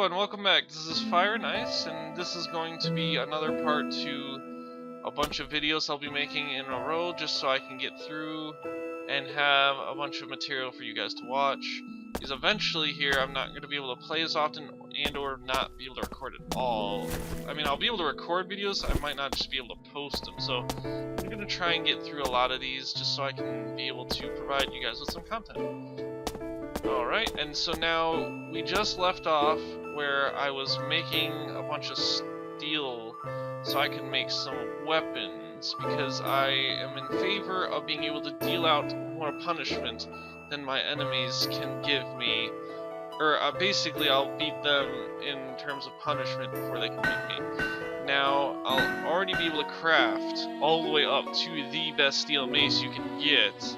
Hello and welcome back. This is Fire and Ice, and this is going to be another part to a bunch of videos I'll be making in a row just so I can get through and have a bunch of material for you guys to watch. Because eventually here I'm not going to be able to play as often and or not be able to record at all. I mean, I'll be able to record videos, I might not just be able to post them. So I'm going to try and get through a lot of these just so I can be able to provide you guys with some content. Alright, and so now we just left off where I was making a bunch of steel so I can make some weapons, because I am in favor of being able to deal out more punishment than my enemies can give me. Or basically I'll beat them in terms of punishment before they can beat me. Now, I'll already be able to craft all the way up to the best steel mace you can get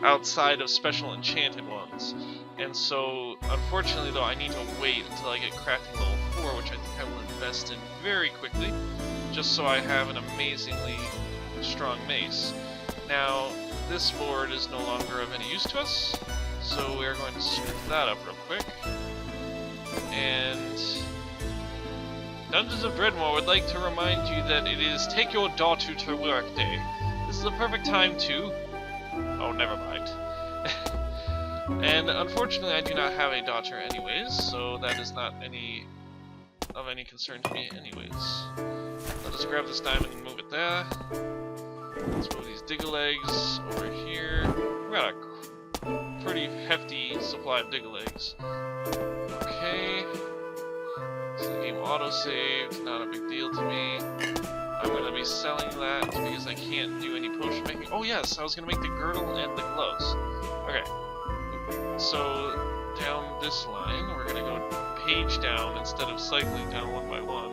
outside of special enchanted ones. And so, unfortunately though, I need to wait until I get crafting level 4, which I think I will invest in very quickly, just so I have an amazingly strong mace. Now, this board is no longer of any use to us, so we are going to strip that up real quick. And Dungeons of Dreadmore would like to remind you that it is Take Your Daughter to Work Day. This is the perfect time to... Oh, never mind. And unfortunately I do not have a daughter anyways, so that is not of any concern to me anyways. Let us grab this diamond and move it there. Let's move these diggle-eggs over here. We got a pretty hefty supply of diggle-eggs. Okay. So the game auto-saved, not a big deal to me. I'm going to be selling that because I can't do any potion making. Oh yes, I was going to make the girdle and the gloves. Okay. So, down this line, we're going to go page down instead of cycling down one by one.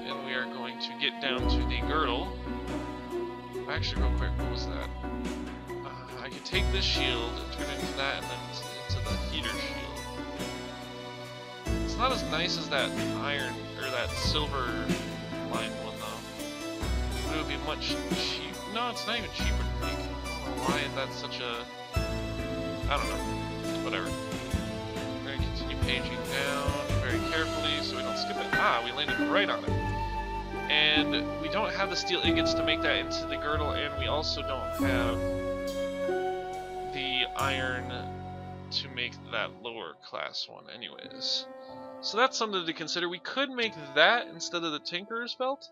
And we are going to get down to the girdle. Actually, real quick, what was that? I could take this shield and turn it into that and then into the heater shield. It's not as nice as that iron, or that silver line one though. But it would be much cheap. No, it's not even cheaper to make. I don't know why that's such a... I don't know. Whatever. We're going to continue paging down very carefully so we don't skip it. Ah, we landed right on it. And we don't have the steel ingots to make that into the girdle, and we also don't have the iron to make that lower class one anyways. So that's something to consider. We could make that instead of the Tinkerer's belt.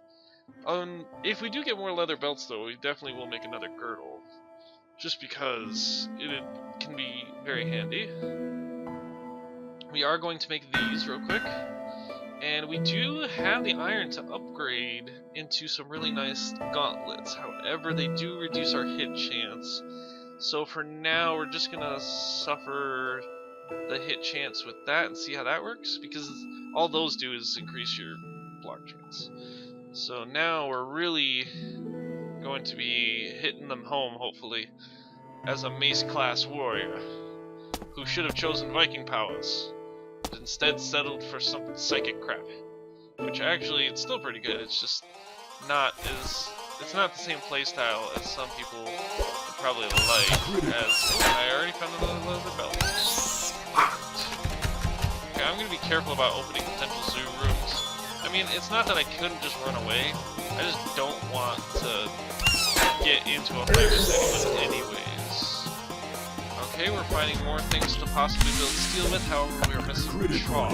If we do get more leather belts though, we definitely will make another girdle. Just because it can be very handy. We are going to make these real quick. And we do have the iron to upgrade into some really nice gauntlets. However, they do reduce our hit chance. So for now, we're just going to suffer the hit chance with that and see how that works. Because all those do is increase your block chance. So now we're really going to be hitting them home, hopefully, as a mace class warrior who should have chosen Viking powers, but instead settled for some psychic crap. Which actually, it's still pretty good. It's just not as... It's not the same playstyle as some people would probably like. As I already found another leather belt. Okay, I'm gonna be careful about opening potential zoo rooms. I mean, it's not that I couldn't just run away. I just don't want to get into a fight with anyone anyways. Okay, we're finding more things to possibly build steel with, however we are missing the chalk.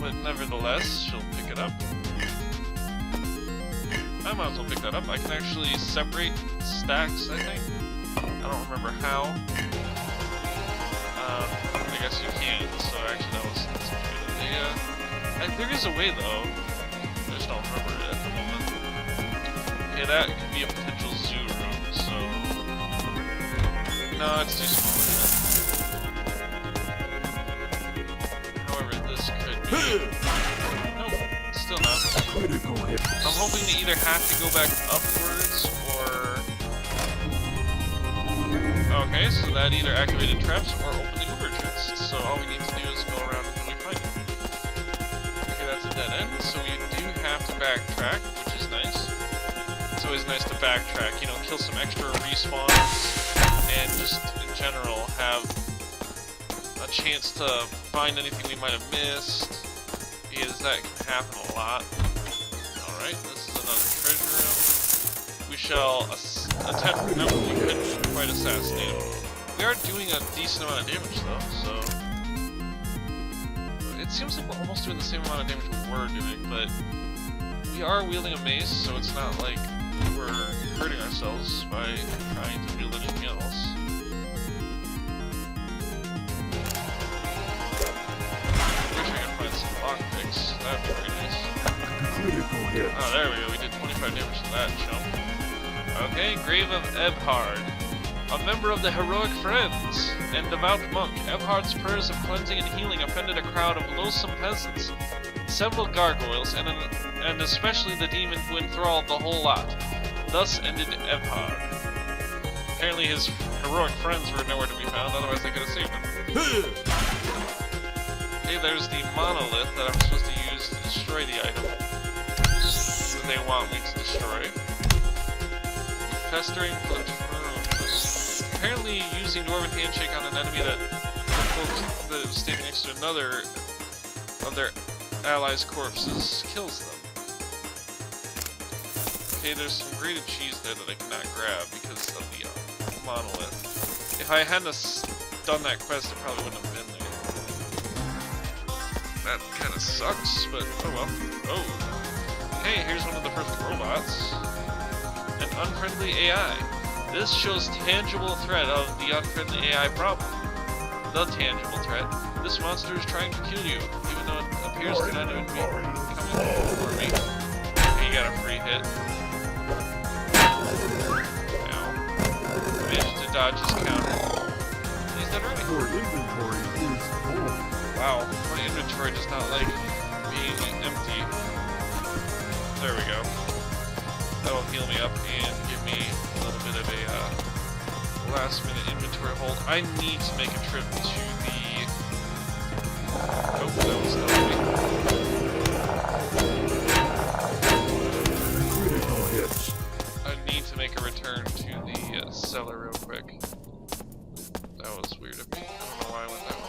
But nevertheless, she'll pick it up. I might as well pick that up. I can actually separate stacks, I think. I don't remember how. I guess you can, so actually that's a good idea. There is a way though. I just don't remember it at the moment. Okay, that could be a potential zoo room, so... No, it's too small. However, this could be... Nope, still not. I'm hoping to either have to go back upwards, or... Okay, so that either activated traps or opened the Uber chest. So all we need to do is go around until we find it. Okay, that's a dead end, so we do have to backtrack, which is nice. It's always nice to backtrack, you know, kill some extra respawns, and just in general have a a chance to find anything we might have missed, because that can happen a lot. Alright, this is another treasure room. We shall attempt, no, we couldn't quite assassinate him. We are doing a decent amount of damage though, so... It seems like we're almost doing the same amount of damage we were doing, but... We are wielding a mace, so it's not like we're hurting ourselves by trying to wield anything else. Lockpicks. That's very nice. Critical hit. Oh, there we go. We did 25 damage to that chump. Okay, Grave of Ebhard. A member of the Heroic Friends and devout monk, Ebhard's prayers of cleansing and healing offended a crowd of loathsome peasants, several gargoyles, and especially the demon who enthralled the whole lot. Thus ended Ebhard. Apparently his heroic friends were nowhere to be found, otherwise they could have saved him. Okay, there's the monolith that I'm supposed to use to destroy the item that they want me to destroy. Festering Platoon. Apparently using Dwarven Handshake on an enemy that was standing next to another of their allies' corpses kills them. Okay, there's some grated cheese there that I cannot grab because of the monolith. If I hadn't done that quest, it probably wouldn't have been there. That kind of sucks, but oh well. Oh. Hey, here's one of the first robots. An unfriendly AI. This shows tangible threat of the unfriendly AI problem. The tangible threat. This monster is trying to kill you, even though it appears to not even be coming for me. Okay, you got a free hit. Ow. Managed to dodge his counter. He's dead already. Your inventory is full. Wow, my inventory does not like being empty. There we go. That'll heal me up and give me a little bit of a last minute inventory hold. I need to make a trip to the... Oh, that was Critical hits. I need to make a return to the cellar real quick. That was weird of me. I don't know why I went that way.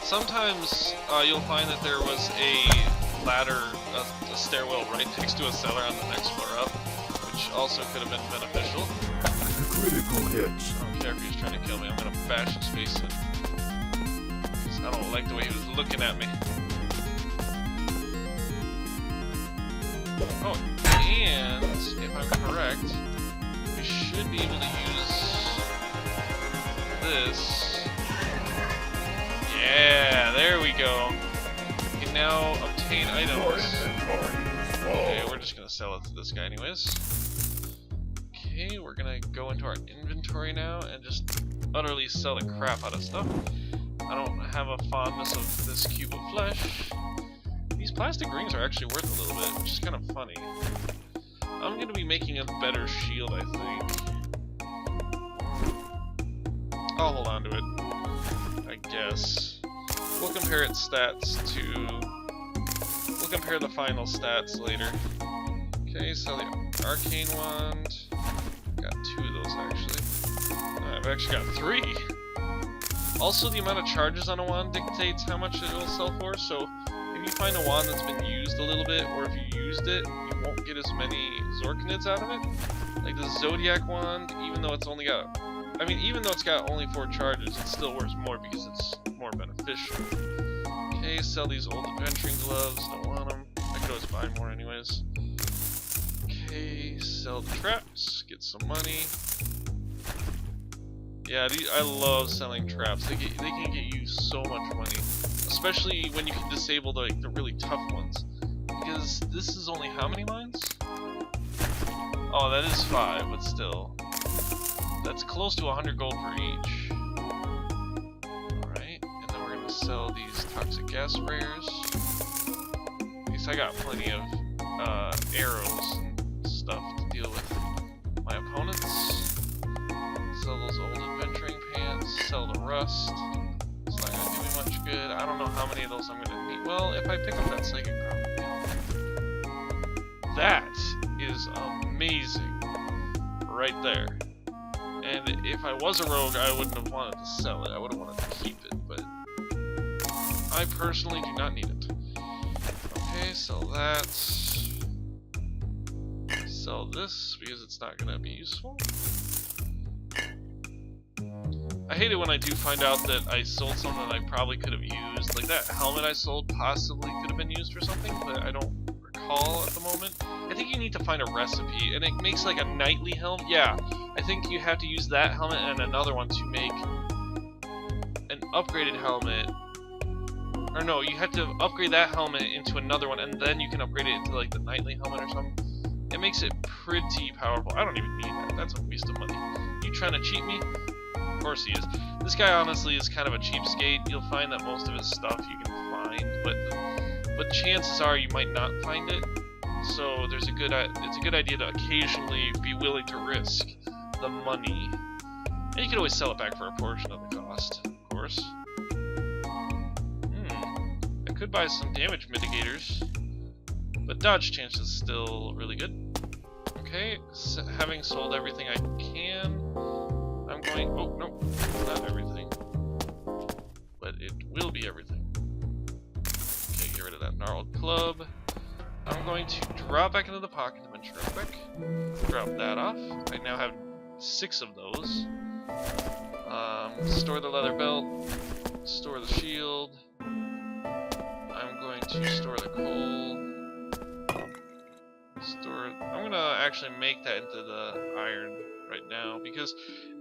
Sometimes you'll find that there was a ladder, a stairwell right next to a cellar on the next floor up, which also could have been beneficial. Critical hits. I don't care if he's trying to kill me, I'm gonna bash his face in. Because I don't like the way he was looking at me. Oh, and if I'm correct, we should be able to use this. Yeah, there we go. We can now obtain items. Okay, we're just gonna sell it to this guy anyways. Okay, we're gonna go into our inventory now and just utterly sell the crap out of stuff. I don't have a fondness of this cube of flesh. These plastic rings are actually worth a little bit, which is kind of funny. I'm gonna be making a better shield, I think. I'll hold on to it, I guess. We'll compare its stats to... We'll compare the final stats later. Okay, so the arcane wand. Got 2 of those actually. I've actually got 3. Also, the amount of charges on a wand dictates how much it will sell for, so if you find a wand that's been used a little bit, or if you used it, you won't get as many Zorknids out of it. Like the Zodiac wand, even though it's only got... I mean, even though it's got only 4 charges, it still works more because it's more beneficial. Okay, sell these old adventuring gloves, don't want them. I could always buy more anyways. Okay, sell the traps, get some money. Yeah, I love selling traps. They can get you so much money, especially when you can disable the really tough ones. Because this is only how many mines? Oh, that is 5, but still. That's close to 100 gold for each. Alright, and then we're going to sell these toxic gas sprayers. At least I got plenty of arrows and stuff to deal with my opponents. Sell those old adventuring pants, sell the rust. It's not going to do me much good. I don't know how many of those I'm going to need. Well, if I pick up that psychic crop. That is amazing. Right there. And if I was a rogue, I wouldn't have wanted to sell it. I would have wanted to keep it, but I personally do not need it. Okay, sell that. Sell this because it's not going to be useful. I hate it when I do find out that I sold something I probably could have used. Like that helmet I sold possibly could have been used for something, but I don't recall at the moment. I think you need to find a recipe, and it makes like a knightly helmet. Yeah, I think you have to use that helmet and another one to make an upgraded helmet. Or no, you have to upgrade that helmet into another one, and then you can upgrade it into like the knightly helmet or something. It makes it pretty powerful. I don't even need that. That's a waste of money. You trying to cheat me? Of course he is. This guy honestly is kind of a cheapskate. You'll find that most of his stuff you can find, but chances are you might not find it. So it's a good idea to occasionally be willing to risk the money. And you can always sell it back for a portion of the cost, of course. I could buy some damage mitigators, but dodge chance is still really good. Okay, so having sold everything I can, I'm going... Oh, no, not everything. But it will be everything. Okay, get rid of that gnarled club. I'm going to drop back into the pocket dimension real quick. Drop that off. I now have 6 of those. Store the leather belt. Store the shield. I'm going to store the coal. I'm gonna actually make that into the iron right now, because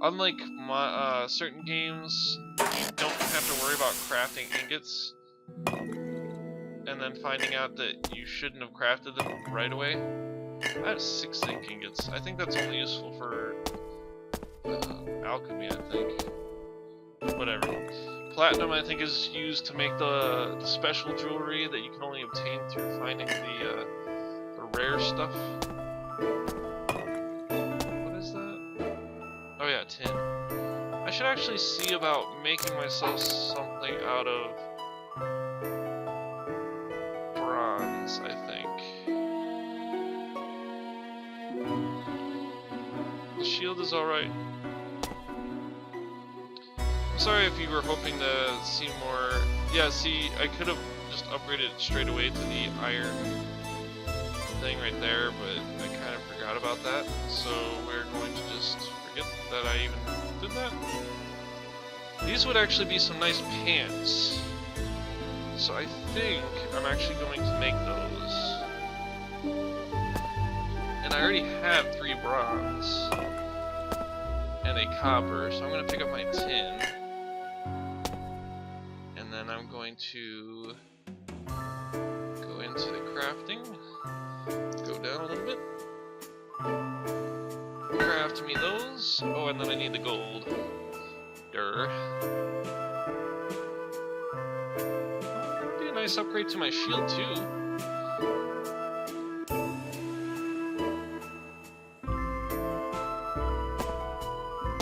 unlike my certain games, you don't have to worry about crafting ingots and then finding out that you shouldn't have crafted them right away. I have 6 zinc ingots. I think that's only useful for alchemy, I think. Whatever. Platinum, I think, is used to make the special jewelry that you can only obtain through finding the rare stuff. What is that? Oh yeah, tin. I should actually see about making myself something out of bronze, I think. The shield is alright. I'm sorry if you were hoping to see more... Yeah, see, I could have just upgraded it straight away to the iron thing right there, but I kind of forgot about that, so we're going to just forget that I even did that. These would actually be some nice pants, so I think I'm actually going to make those. And I already have 3 bronze and a copper, so I'm going to pick up my tin, and then I'm going to go into the crafting. Go down a little bit. Craft me those. Oh, and then I need the gold. Durr. That'd be a nice upgrade to my shield, too.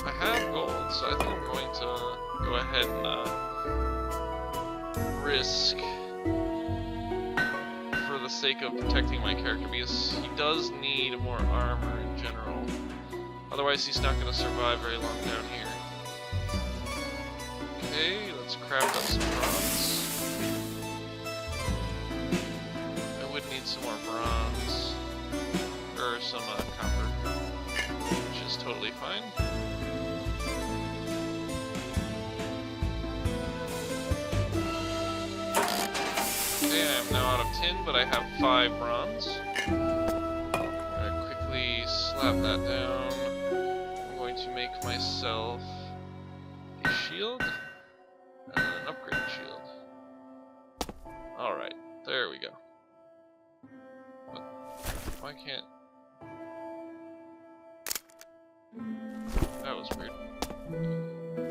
I have gold, so I think I'm going to go ahead and risk, for the sake of protecting my character, because he does need more armor in general. Otherwise he's not going to survive very long down here. Okay, let's craft up some bronze. I would need some more bronze, or some copper, which is totally fine. Okay, I am now out of tin, but I have 5 bronze. I'm gonna quickly slap that down. I'm going to make myself a shield and an upgrade shield. Alright, there we go. But why can't... That was weird.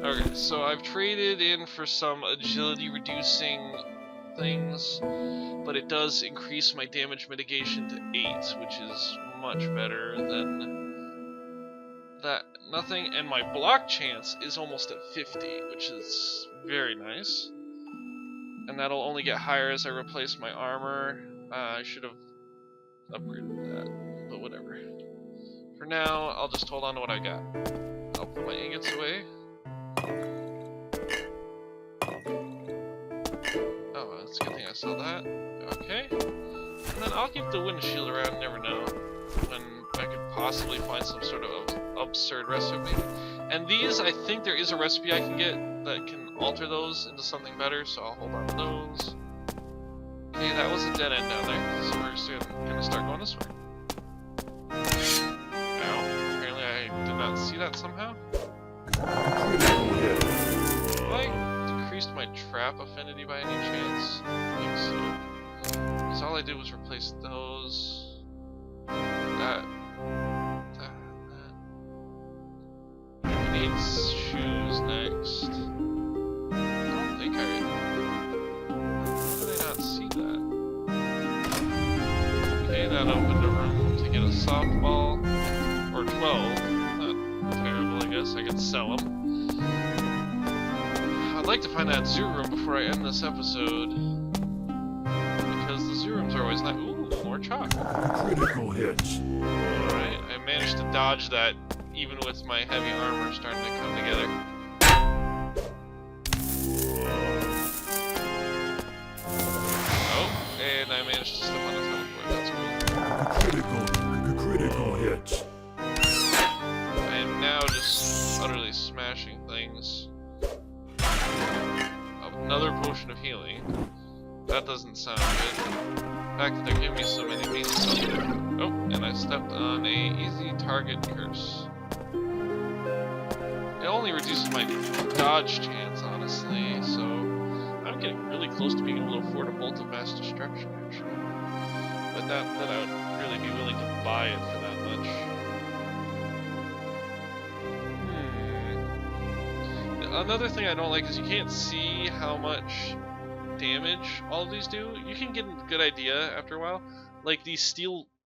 Okay, so I've traded in for some agility reducing things, but it does increase my damage mitigation to 8, which is much better than that. Nothing, and my block chance is almost at 50, which is very nice. And that'll only get higher as I replace my armor. I should have upgraded that, but whatever. For now, I'll just hold on to what I got. I'll Put my ingots away. Oh, that's a good thing I saw that. Okay. And then I'll keep the windshield around, never know when I could possibly find some sort of absurd recipe. And these, I think there is a recipe I can get that can alter those into something better, so I'll hold on to those. Okay, that was a dead end down there, so we're just gonna start going this way. Ow, apparently I did not see that somehow. Have I decreased my trap affinity by any chance? I think so. Because all I did was replace those. That. I need shoes next. I don't think I. How did I not see that? Okay, that opened a room to get a softball. Or 12. Not terrible, I guess. I could sell them. I'd like to find that zoo room before I end this episode. Because the zoo rooms are always nice. Ooh, more chalk. Critical hits. Alright, I managed to dodge that even with my heavy armor starting to come together. Oh, and I managed to step on the teleport. That's cool. Critical hits. I am now just utterly smashing things. Another potion of healing. That doesn't sound good. The fact that they're giving me so many means something. Oh, and I stepped on a easy target curse. It only reduces my dodge chance, honestly, so I'm getting really close to being able to afford a bolt of mass destruction, actually. But that I would really be willing to buy it for that much. Another thing I don't like is you can't see how much damage all of these do. You can get a good idea after a while. Like these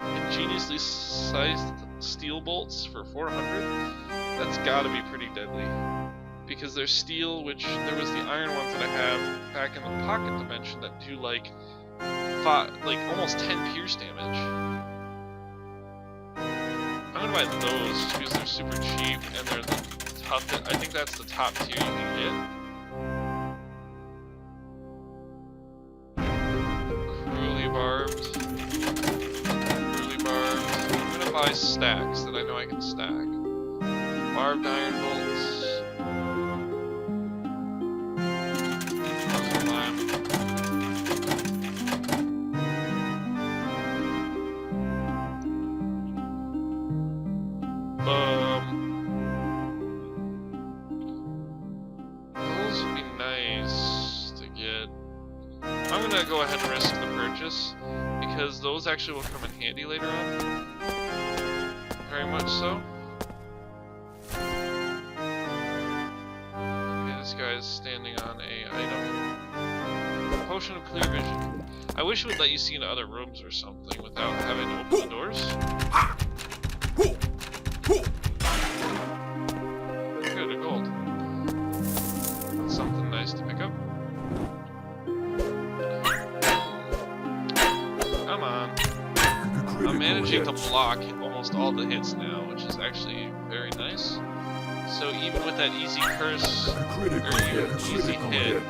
ingeniously sized steel bolts for 400, that's gotta be pretty deadly. Because there's steel, which there was the iron ones that I have back in the pocket dimension that do like almost 10 pierce damage. I'm gonna buy those just because they're super cheap and they're the toughest. I think that's the top tier you can get. Cruelly barbed. Cruelly barbed. I'm gonna buy stacks that I know I can stack. Barbed iron bolts. Those would be nice to get. I'm gonna go ahead and risk the purchase because those actually will come in handy later on. Very much so. Okay, this guy's standing on a item. Potion of clear vision. I wish it would let you see into other rooms or something without having to open the doors. Good, a gold. That's something nice to pick up. Come on. I'm managing to block almost all the hits now, which is actually very nice. So even with that easy curse, or easy hit,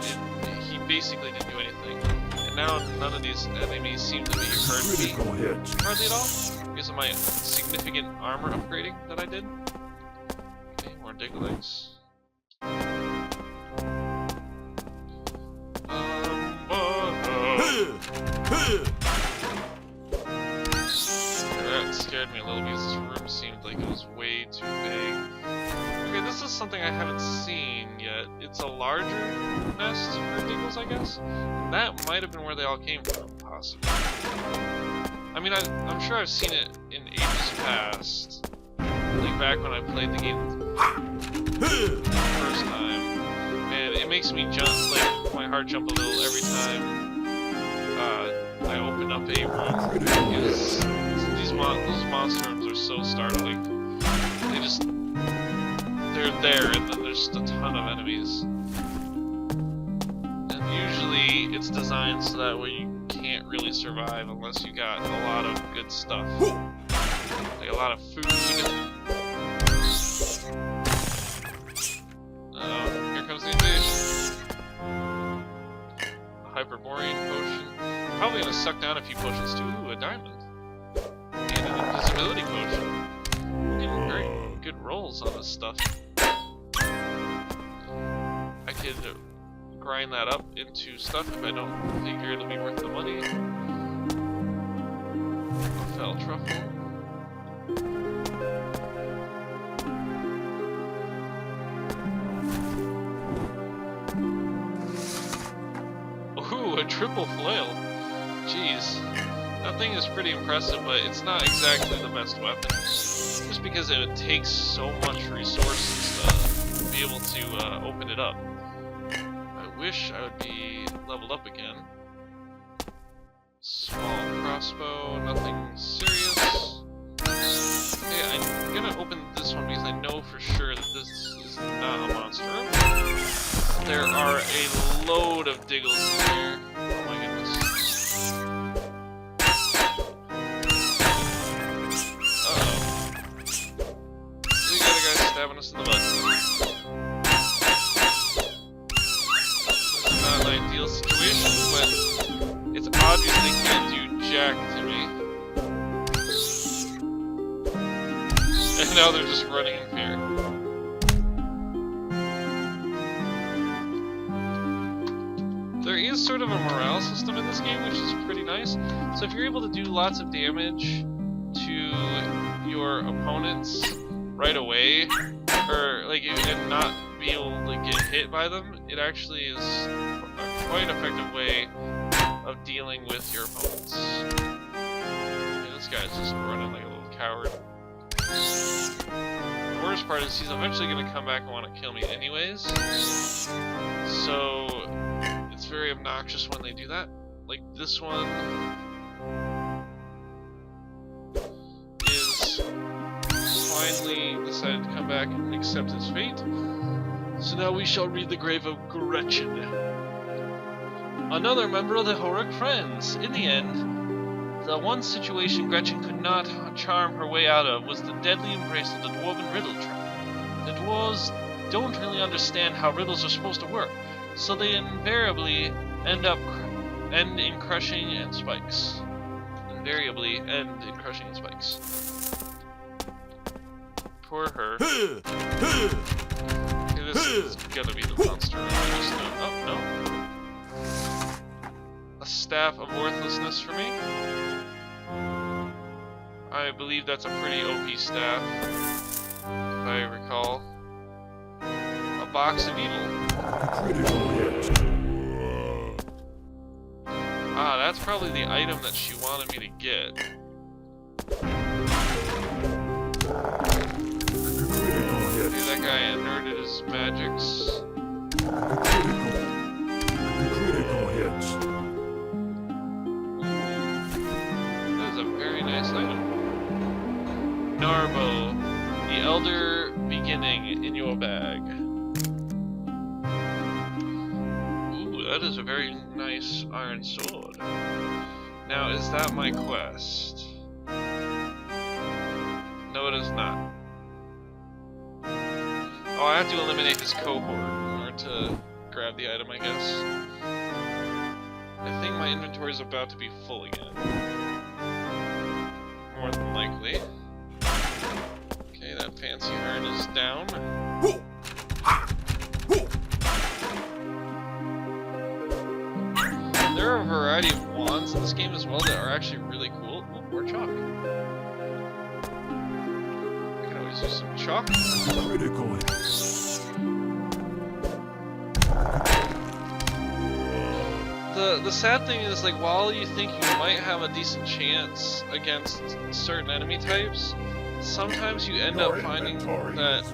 he basically didn't do anything. And now none of these enemies seem to be hurting me hardly at all, because of my significant armor upgrading that I did. Okay, more diglings. That scared me a little because this room seemed like it was way too big. Okay, this is something I haven't seen yet. It's a larger nest for diggles, I guess? And that might have been where they all came from, possibly. I mean, I'm sure I've seen it in ages past. Like back when I played the game the first time. And it makes me jump, like, my heart jump a little every time I open up a room. Because those monster rooms are so startling. They're there, and then there's just a ton of enemies. And usually it's designed so that way you can't really survive unless you got a lot of good stuff. Like a lot of food. probably gonna suck down a few potions too. Ooh, a diamond. And an invisibility potion. We're getting very good rolls on this stuff. I could grind that up into stuff if I don't figure it'll be worth the money. Fell truffle. Ooh, a triple flail. Jeez. That thing is pretty impressive, but it's not exactly the best weapon. Just because it takes so much resources to be able to open it up. I wish I would be leveled up again. Small crossbow, nothing serious. Okay, I'm gonna open this one because I know for sure that this is not a monster room. There are a load of diggles in here. Oh my goodness. Uh-oh. We got a guy stabbing us in the butt. This is not an ideal situation, but it's obvious they can't do jack to me. And now they're just running in fear. There is sort of a morale system in this game, which is pretty nice. So if you're able to do lots of damage to your opponents right away, or like and not be able to get hit by them, it actually is a quite effective way of dealing with your opponents. Okay, this guy's just running like a little coward. The worst part is he's eventually going to come back and want to kill me anyways. So it's very obnoxious when they do that. Like this one is finally decided to come back and accept his fate. So now we shall read the grave of Gretchen. Another member of the heroic friends. In the end, the one situation Gretchen could not charm her way out of was the deadly embrace of the dwarven riddle trap. The dwarves don't really understand how riddles are supposed to work, so they invariably end in crushing and spikes. Invariably end in crushing and spikes. Poor her. Okay, this is gonna be the monster. Oh, no. A staff of worthlessness for me. I believe that's a pretty OP staff, if I recall. A box of evil. Ah, that's probably the item that she wanted me to get. Maybe that guy inverted his magics. Critical hits. That is a very nice item. Narbo, the Elder Beginning in your bag. Ooh, that is a very nice iron sword. Now, is that my quest? No, it is not. Oh, I have to eliminate this cohort in order to grab the item, I guess. I think my inventory is about to be full again. More than likely. Okay, that fancy urn is down. There are a variety of wands in this game as well that are actually really cool. Ooh, more chalk. I can always use some chalk. Critical hits. The sad thing is, like, while you think you might have a decent chance against certain enemy types, sometimes you end up finding that,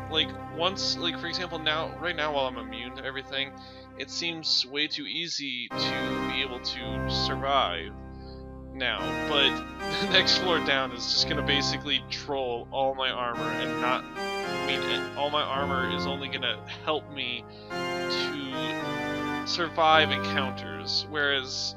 like, once, like, for example, right now while I'm immune to everything, it seems way too easy to be able to survive now, but the next floor down is just gonna basically troll all my armor and not, I mean, all my armor is only gonna help me to survive encounters, whereas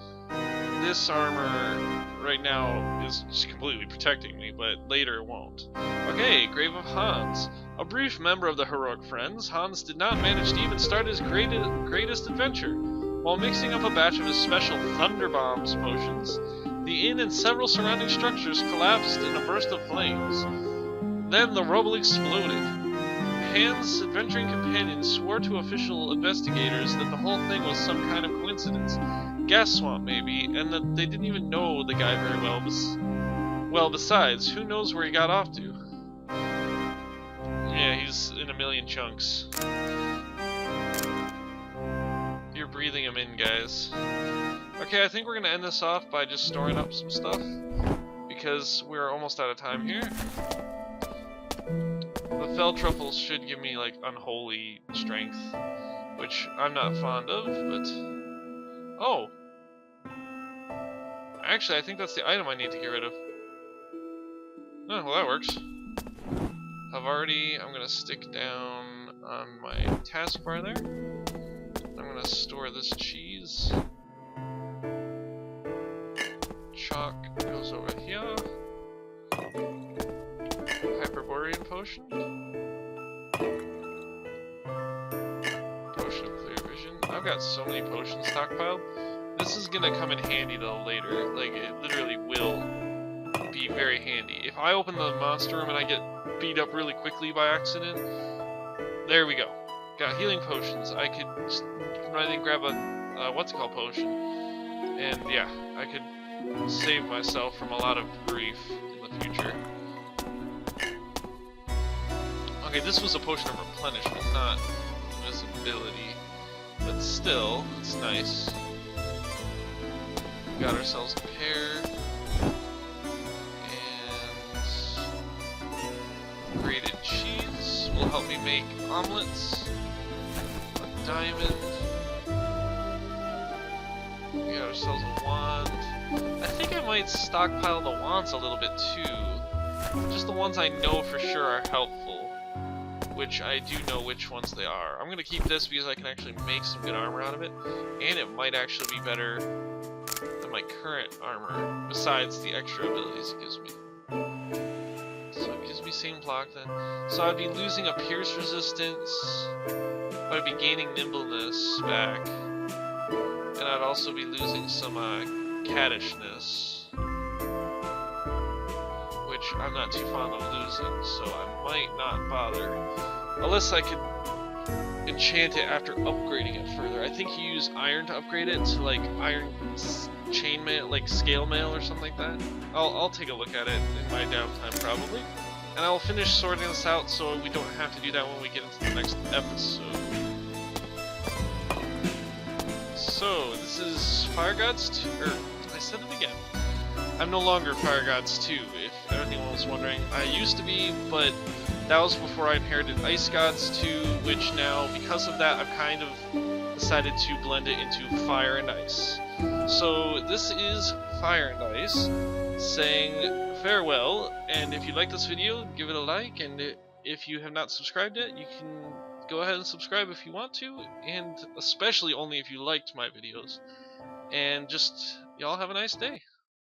this armor right now is just completely protecting me, but later it won't. Okay, Grave of Hans. A brief member of the heroic friends, Hans did not manage to even start his greatest adventure. While mixing up a batch of his special Thunder Bombs potions, the inn and several surrounding structures collapsed in a burst of flames. Then the rubble exploded. Hans' adventuring companions swore to official investigators that the whole thing was some kind of coincidence, gas swamp maybe, and that they didn't even know the guy very well. Well, besides, who knows where he got off to? Yeah, he's in a million chunks. You're breathing him in, guys. Okay, I think we're gonna end this off by just storing up some stuff, because we're almost out of time here. The fell truffles should give me, like, unholy strength, which I'm not fond of, but... Oh! Actually, I think that's the item I need to get rid of. Oh, well, that works. I'm gonna stick down on my taskbar there. I'm gonna store this cheese. Chalk goes over here. Hyperborean potion. Potion of clear vision. I've got so many potions stockpiled. This is gonna come in handy though later. Like, it literally will be very handy. If I open the monster room and I get beat up really quickly by accident, there we go. Got healing potions. I could just run and grab a what's it called potion, and yeah, I could save myself from a lot of grief in the future. Okay, this was a potion of replenishment, not invisibility, but still, it's nice. We got ourselves a pear. Grated cheese will help me make omelets. A diamond. We got ourselves a wand. I think I might stockpile the wands a little bit too. Just the ones I know for sure are helpful. Which I do know which ones they are. I'm gonna keep this because I can actually make some good armor out of it. And it might actually be better than my current armor, besides the extra abilities it gives me. Same block then. So I'd be losing a pierce resistance, but I'd be gaining nimbleness back. And I'd also be losing some cattishness, which I'm not too fond of losing, so I might not bother. Unless I could enchant it after upgrading it further. I think you use iron to upgrade it to like iron chainmail, like scale mail or something like that. I'll take a look at it in my downtime probably. And I will finish sorting this out so we don't have to do that when we get into the next episode. So, this is Fire Gods 2, I said it again. I'm no longer Fire Gods 2, if anyone was wondering. I used to be, but that was before I inherited Ice Gods 2, which now, because of that, I've kind of decided to blend it into Fire and Ice. So, this is Fire and Ice, saying farewell, and if you like this video, give it a like, and if you have not subscribed yet, you can go ahead and subscribe if you want to, and especially only if you liked my videos. And just, y'all have a nice day.